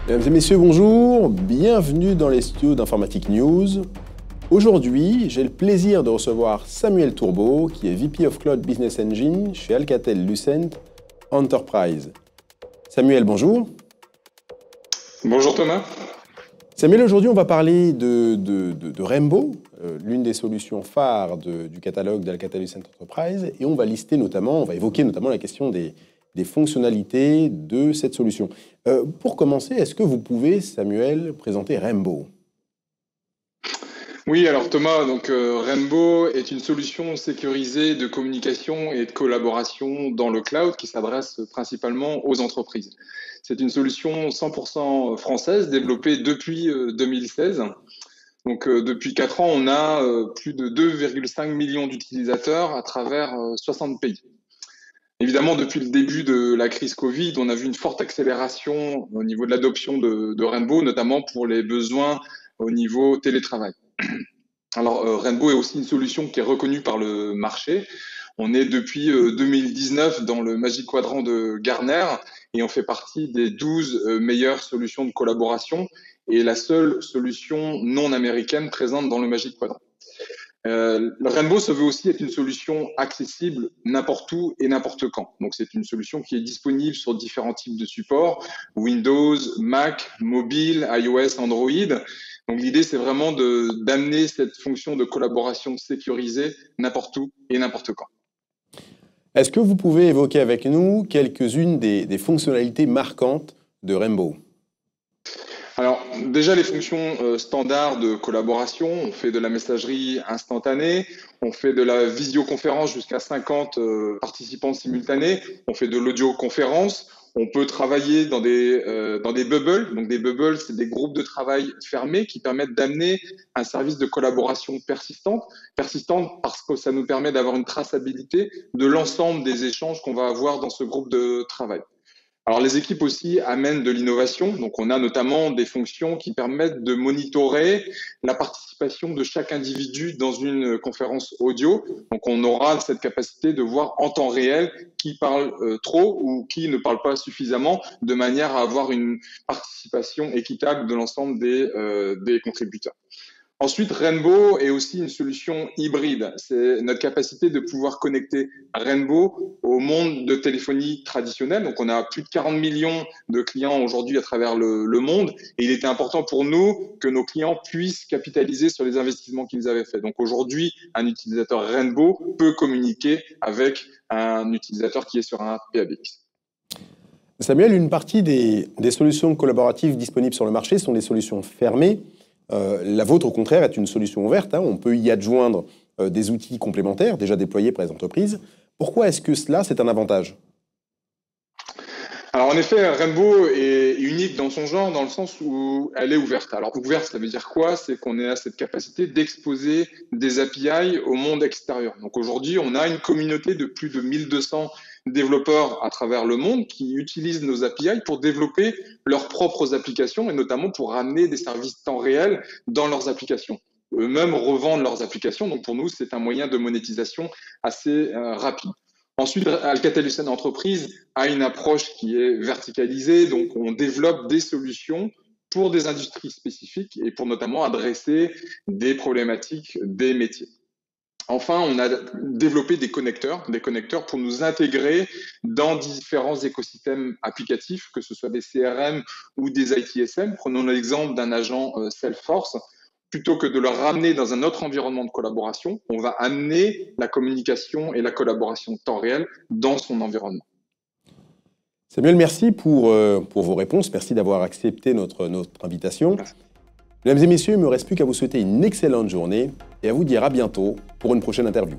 Mesdames et messieurs, bonjour, bienvenue dans les studios d'Informatique News. Aujourd'hui, j'ai le plaisir de recevoir Samuel Tourbeau, qui est VP of Cloud Business Engine chez Alcatel-Lucent Enterprise. Samuel, bonjour. Bonjour Thomas. Samuel, aujourd'hui, on va parler de Rainbow, l'une des solutions phares du catalogue d'Alcatel-Lucent Enterprise, et on va évoquer notamment la question des fonctionnalités de cette solution. Pour commencer, est-ce que vous pouvez, Samuel, présenter Rainbow ? Oui, alors Thomas, Rainbow est une solution sécurisée de communication et de collaboration dans le cloud qui s'adresse principalement aux entreprises. C'est une solution 100% française développée depuis 2016. Depuis 4 ans, on a plus de 2,5 millions d'utilisateurs à travers 60 pays. Évidemment, depuis le début de la crise Covid, on a vu une forte accélération au niveau de l'adoption de Rainbow, notamment pour les besoins au niveau télétravail. Alors, Rainbow est aussi une solution qui est reconnue par le marché. On est depuis 2019 dans le Magic Quadrant de Gartner et on fait partie des 12 meilleures solutions de collaboration et la seule solution non américaine présente dans le Magic Quadrant. Le Rainbow se veut aussi être une solution accessible n'importe où et n'importe quand. Donc, c'est une solution qui est disponible sur différents types de supports, Windows, Mac, mobile, iOS, Android. Donc, l'idée, c'est vraiment d'amener cette fonction de collaboration sécurisée n'importe où et n'importe quand. Est-ce que vous pouvez évoquer avec nous quelques-unes des fonctionnalités marquantes de Rainbow ? Alors, déjà, les fonctions standards de collaboration, on fait de la messagerie instantanée, on fait de la visioconférence jusqu'à 50 participants simultanés, on fait de l'audioconférence, on peut travailler dans des bubbles. Donc, des bubbles, c'est des groupes de travail fermés qui permettent d'amener un service de collaboration persistante parce que ça nous permet d'avoir une traçabilité de l'ensemble des échanges qu'on va avoir dans ce groupe de travail. Alors, les équipes aussi amènent de l'innovation. Donc, on a notamment des fonctions qui permettent de monitorer la participation de chaque individu dans une conférence audio. Donc, on aura cette capacité de voir en temps réel qui parle trop ou qui ne parle pas suffisamment, de manière à avoir une participation équitable de l'ensemble des contributeurs. Ensuite, Rainbow est aussi une solution hybride. C'est notre capacité de pouvoir connecter Rainbow au monde de téléphonie traditionnelle. Donc, on a plus de 40 millions de clients aujourd'hui à travers le monde. Et il était important pour nous que nos clients puissent capitaliser sur les investissements qu'ils avaient faits. Donc, aujourd'hui, un utilisateur Rainbow peut communiquer avec un utilisateur qui est sur un PABX. Samuel, une partie des solutions collaboratives disponibles sur le marché sont des solutions fermées. La vôtre, au contraire, est une solution ouverte. On peut y adjoindre des outils complémentaires déjà déployés par les entreprises. Pourquoi est-ce que cela, c'est un avantage ? Alors en effet, Rainbow est unique dans son genre, dans le sens où elle est ouverte. Alors ouverte, ça veut dire quoi ? C'est qu'on a cette capacité d'exposer des API au monde extérieur. Donc aujourd'hui, on a une communauté de plus de 1200 développeurs à travers le monde qui utilisent nos API pour développer leurs propres applications et notamment pour ramener des services temps réel dans leurs applications. Eux-mêmes revendent leurs applications, donc pour nous, c'est un moyen de monétisation assez rapide. Ensuite, Alcatel-Lucent Enterprise a une approche qui est verticalisée, donc on développe des solutions pour des industries spécifiques et pour notamment adresser des problématiques des métiers. Enfin, on a développé des connecteurs pour nous intégrer dans différents écosystèmes applicatifs, que ce soit des CRM ou des ITSM. Prenons l'exemple d'un agent Salesforce. Plutôt que de le ramener dans un autre environnement de collaboration, on va amener la communication et la collaboration temps réel dans son environnement. Samuel, merci pour vos réponses. Merci d'avoir accepté notre invitation. Merci. Mesdames et messieurs, il ne me reste plus qu'à vous souhaiter une excellente journée et à vous dire à bientôt pour une prochaine interview.